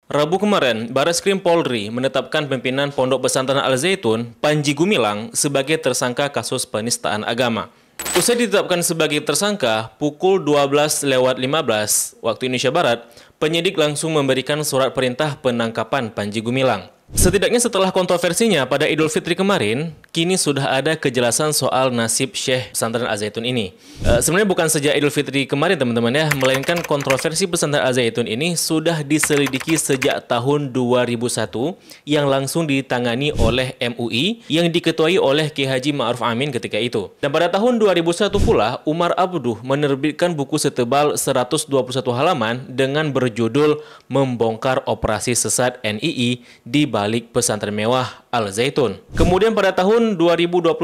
Rabu kemarin, Bareskrim Polri menetapkan pimpinan Pondok Pesantren Al-Zaitun, Panji Gumilang, sebagai tersangka kasus penistaan agama. Usai ditetapkan sebagai tersangka, pukul 12:15 waktu Indonesia Barat, penyidik langsung memberikan surat perintah penangkapan Panji Gumilang. Setidaknya setelah kontroversinya pada Idul Fitri kemarin, kini sudah ada kejelasan soal nasib Syekh Pesantren Al-Zaitun ini. Sebenarnya bukan sejak Idul Fitri kemarin teman-teman ya, melainkan kontroversi Pesantren Al-Zaitun ini sudah diselidiki sejak tahun 2001 yang langsung ditangani oleh MUI yang diketuai oleh Ki Haji Ma'ruf Amin ketika itu. Dan pada tahun 2001 pula, Umar Abduh menerbitkan buku setebal 121 halaman dengan berjudul Membongkar Operasi Sesat NII di balik pesantren mewah Al-Zaitun. Kemudian pada tahun 2022,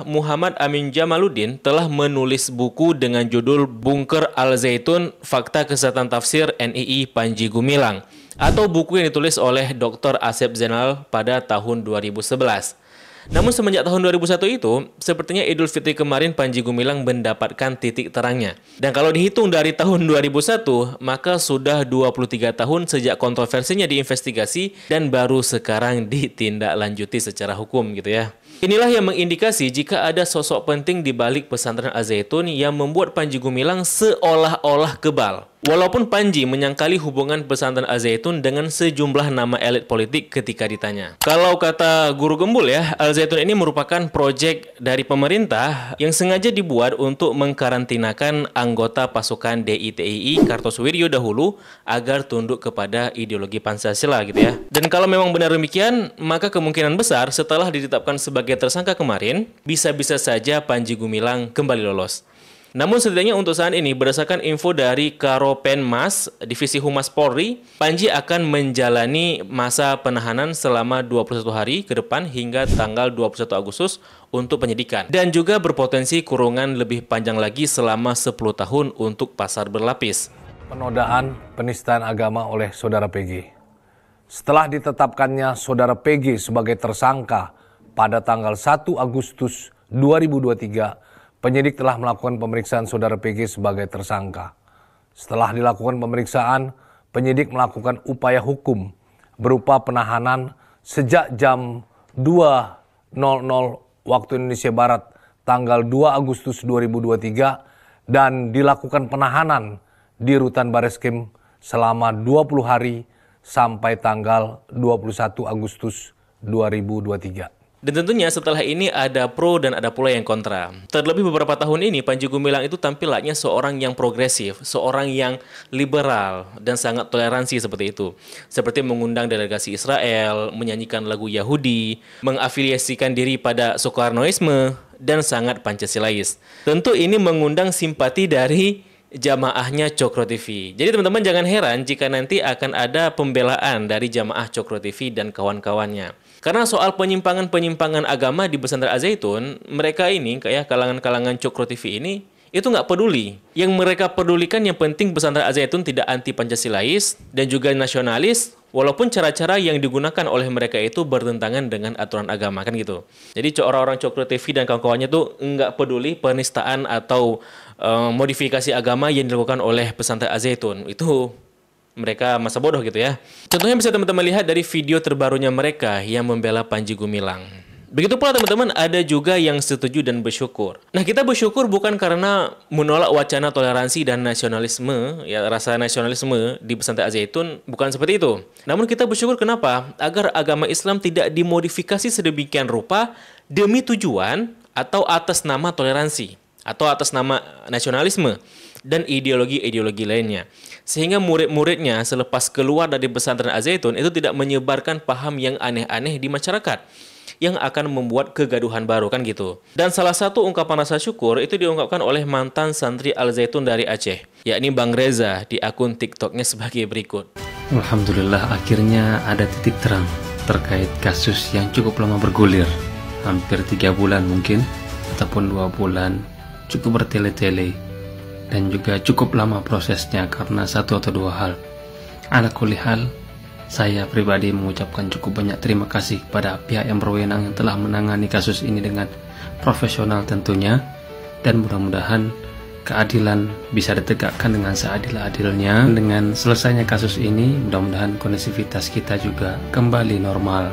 Muhammad Amin Jamaluddin telah menulis buku dengan judul Bunker Al-Zaitun, Fakta Kesesatan Tafsir NII Panji Gumilang, atau buku yang ditulis oleh Dr. Asep Zainal pada tahun 2011. Namun semenjak tahun 2001 itu, sepertinya Idul Fitri kemarin Panji Gumilang mendapatkan titik terangnya. Dan kalau dihitung dari tahun 2001, maka sudah 23 tahun sejak kontroversinya diinvestigasi dan baru sekarang ditindaklanjuti secara hukum gitu ya. Inilah yang mengindikasi jika ada sosok penting di balik pesantren Al-Zaitun yang membuat Panji Gumilang seolah-olah kebal. Walaupun Panji menyangkali hubungan pesantren Al-Zaitun dengan sejumlah nama elit politik ketika ditanya. Kalau kata Guru Gembul ya, Al-Zaitun ini merupakan proyek dari pemerintah yang sengaja dibuat untuk mengkarantinakan anggota pasukan DITII Kartosuwiryo dahulu agar tunduk kepada ideologi Pancasila gitu ya. Dan kalau memang benar demikian, maka kemungkinan besar setelah ditetapkan sebagai tersangka kemarin, bisa-bisa saja Panji Gumilang kembali lolos. Namun setidaknya untuk saat ini, berdasarkan info dari Karopenmas, Divisi Humas Polri, Panji akan menjalani masa penahanan selama 21 hari ke depan hingga tanggal 21 Agustus untuk penyidikan. Dan juga berpotensi kurungan lebih panjang lagi selama 10 tahun untuk pasar berlapis. Penodaan penistaan agama oleh Saudara PG. Setelah ditetapkannya Saudara PG sebagai tersangka pada tanggal 1 Agustus 2023, penyidik telah melakukan pemeriksaan Saudara PG sebagai tersangka. Setelah dilakukan pemeriksaan, penyidik melakukan upaya hukum berupa penahanan sejak jam 2.00 waktu Indonesia Barat tanggal 2 Agustus 2023 dan dilakukan penahanan di Rutan Bareskrim selama 20 hari sampai tanggal 21 Agustus 2023. Dan tentunya setelah ini ada pro dan ada pula yang kontra. Terlebih beberapa tahun ini Panji Gumilang itu tampilannya seorang yang progresif, seorang yang liberal dan sangat toleransi seperti itu. Seperti mengundang delegasi Israel, menyanyikan lagu Yahudi, mengafiliasikan diri pada Soekarnoisme, dan sangat Pancasilais. Tentu ini mengundang simpati dari jamaahnya Cokro TV. Jadi teman-teman jangan heran jika nanti akan ada pembelaan dari jamaah Cokro TV dan kawan-kawannya. Karena soal penyimpangan-penyimpangan agama di pesantren Al-Zaitun, mereka ini kayak kalangan-kalangan Cokro TV ini itu nggak peduli. Yang mereka pedulikan yang penting pesantren Al-Zaitun tidak anti Pancasilais dan juga nasionalis, walaupun cara-cara yang digunakan oleh mereka itu bertentangan dengan aturan agama kan gitu. Jadi orang-orang Cokro TV dan kawan-kawannya tuh nggak peduli penistaan atau modifikasi agama yang dilakukan oleh pesantren Al-Zaitun. Itu mereka masa bodoh gitu ya. Contohnya bisa teman-teman lihat dari video terbarunya mereka yang membela Panji Gumilang. Begitu pula teman-teman ada juga yang setuju dan bersyukur. Nah kita bersyukur bukan karena menolak wacana toleransi dan nasionalisme, ya rasa nasionalisme di pesantren Al-Zaitun, bukan seperti itu. Namun kita bersyukur kenapa? Agar agama Islam tidak dimodifikasi sedemikian rupa demi tujuan atau atas nama toleransi atau atas nama nasionalisme dan ideologi-ideologi lainnya. Sehingga murid-muridnya selepas keluar dari pesantren Al-Zaitun itu tidak menyebarkan paham yang aneh-aneh di masyarakat yang akan membuat kegaduhan baru kan gitu. Dan salah satu ungkapan rasa syukur itu diungkapkan oleh mantan santri Al-Zaitun dari Aceh, yakni Bang Reza di akun TikToknya sebagai berikut. Alhamdulillah akhirnya ada titik terang terkait kasus yang cukup lama bergulir. Hampir 3 bulan mungkin, ataupun 2 bulan, cukup bertele-tele. Dan juga cukup lama prosesnya karena satu atau dua hal. Ala kulli hal, saya pribadi mengucapkan cukup banyak terima kasih kepada pihak yang berwenang yang telah menangani kasus ini dengan profesional tentunya. Dan mudah-mudahan keadilan bisa ditegakkan dengan seadil-adilnya. Dengan selesainya kasus ini, mudah-mudahan kondusivitas kita juga kembali normal.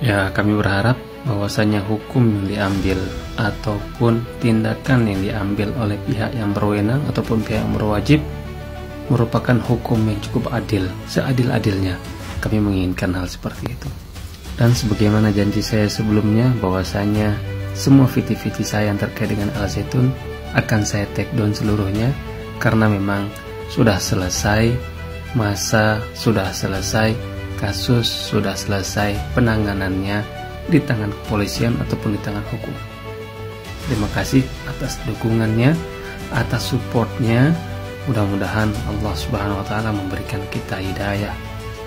Ya, kami berharap bahwasanya hukum yang diambil ataupun tindakan yang diambil oleh pihak yang berwenang ataupun pihak yang berwajib merupakan hukum yang cukup adil, seadil-adilnya. Kami menginginkan hal seperti itu. Dan sebagaimana janji saya sebelumnya, bahwasanya semua video-video saya yang terkait dengan Al Zaitun akan saya take down seluruhnya, karena memang sudah selesai masa, sudah selesai kasus, sudah selesai penanganannya di tangan kepolisian ataupun di tangan hukum. Terima kasih atas dukungannya, atas supportnya. Mudah-mudahan Allah Subhanahu wa Ta'ala memberikan kita hidayah,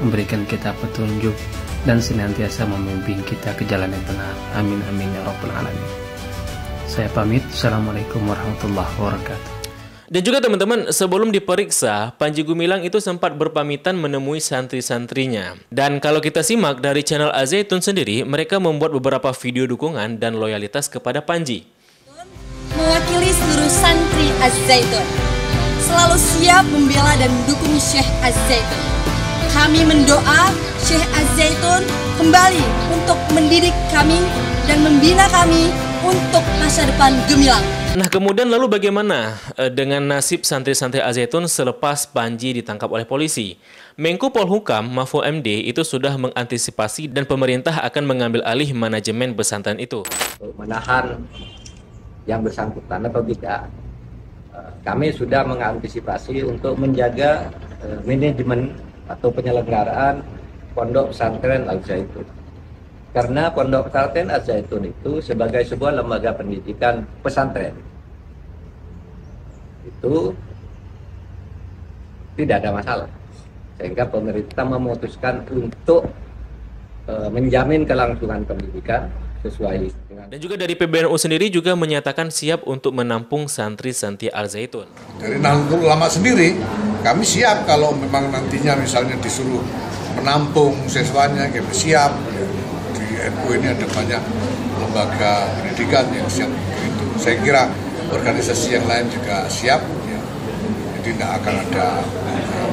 memberikan kita petunjuk, dan senantiasa membimbing kita ke jalan yang benar. Amin amin ya rabbal alamin. Saya pamit. Assalamualaikum warahmatullahi wabarakatuh. Dan juga teman-teman, sebelum diperiksa, Panji Gumilang itu sempat berpamitan menemui santri-santrinya. Dan kalau kita simak dari channel Al Zaitun sendiri, mereka membuat beberapa video dukungan dan loyalitas kepada Panji. Mewakili seluruh santri Al Zaitun, selalu siap membela dan mendukung Syekh Al Zaitun. Kami mendoa Syekh Al Zaitun kembali untuk mendidik kami dan membina kami untuk masa depan gemilang. Nah, kemudian lalu bagaimana dengan nasib santri-santri Al Zaitun selepas Panji ditangkap oleh polisi? Menko Polhukam Mahfud MD itu sudah mengantisipasi dan pemerintah akan mengambil alih manajemen pesantren itu. Menahan yang bersangkutan atau tidak, kami sudah mengantisipasi untuk menjaga manajemen atau penyelenggaraan Pondok Pesantren Al Zaitun. Karena Pondok Pesantren Al Zaitun itu sebagai sebuah lembaga pendidikan pesantren, itu tidak ada masalah. Sehingga pemerintah memutuskan untuk menjamin kelangsungan pendidikan sesuai dengan. Dan juga dari PBNU sendiri juga menyatakan siap untuk menampung santri-santri Al Zaitun. Dari Nahdlatul Ulama sendiri, kami siap kalau memang nantinya misalnya disuruh menampung siswanya, kami siap. Di NU ini ada banyak lembaga pendidikan yang siap itu. Saya kira organisasi yang lain juga siap, ya. Jadi tidak akan ada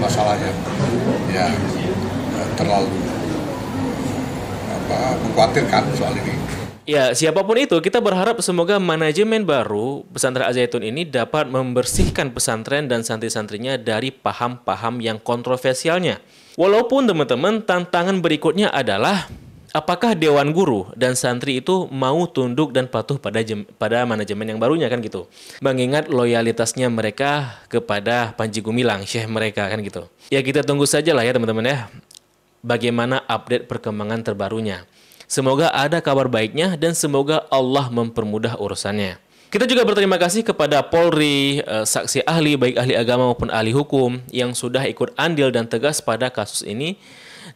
masalah yang terlalu mengkhawatirkan soal ini. Ya, siapapun itu, kita berharap semoga manajemen baru pesantren Al Zaitun ini dapat membersihkan pesantren dan santri-santrinya dari paham-paham yang kontroversialnya. Walaupun teman-teman, tantangan berikutnya adalah apakah Dewan Guru dan santri itu mau tunduk dan patuh pada manajemen yang barunya, kan gitu. Mengingat loyalitasnya mereka kepada Panji Gumilang, syekh mereka, kan gitu. Ya, kita tunggu saja lah ya teman-teman ya, bagaimana update perkembangan terbarunya. Semoga ada kabar baiknya dan semoga Allah mempermudah urusannya. Kita juga berterima kasih kepada Polri, saksi ahli, baik ahli agama maupun ahli hukum yang sudah ikut andil dan tegas pada kasus ini.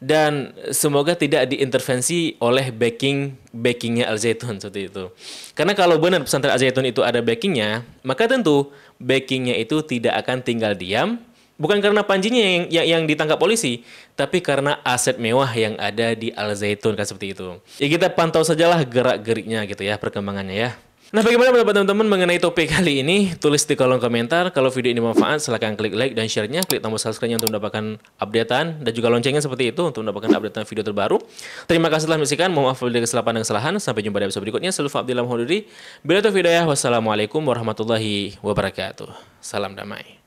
Dan semoga tidak diintervensi oleh backingnya Al Zaitun seperti itu. Karena kalau benar pesantren Al Zaitun itu ada backingnya, maka tentu backingnya itu tidak akan tinggal diam. Bukan karena Panjinya yang ditangkap polisi, tapi karena aset mewah yang ada di Al Zaitun, kan seperti itu. Ya kita pantau sajalah gerak-geriknya gitu ya, perkembangannya ya. Nah, bagaimana pendapat teman-teman mengenai topik kali ini? Tulis di kolom komentar. Kalau video ini bermanfaat, silahkan klik like dan share-nya. Klik tombol subscribe-nya untuk mendapatkan updatean dan juga loncengnya seperti itu untuk mendapatkan updatean video terbaru. Terima kasih telah menyaksikan. Mohon maaf bila kesalahan dan kesalahan. Sampai jumpa di episode berikutnya. Saya Abdillah Mahmududri. Bila itu video ya. Wassalamualaikum warahmatullahi wabarakatuh. Salam damai.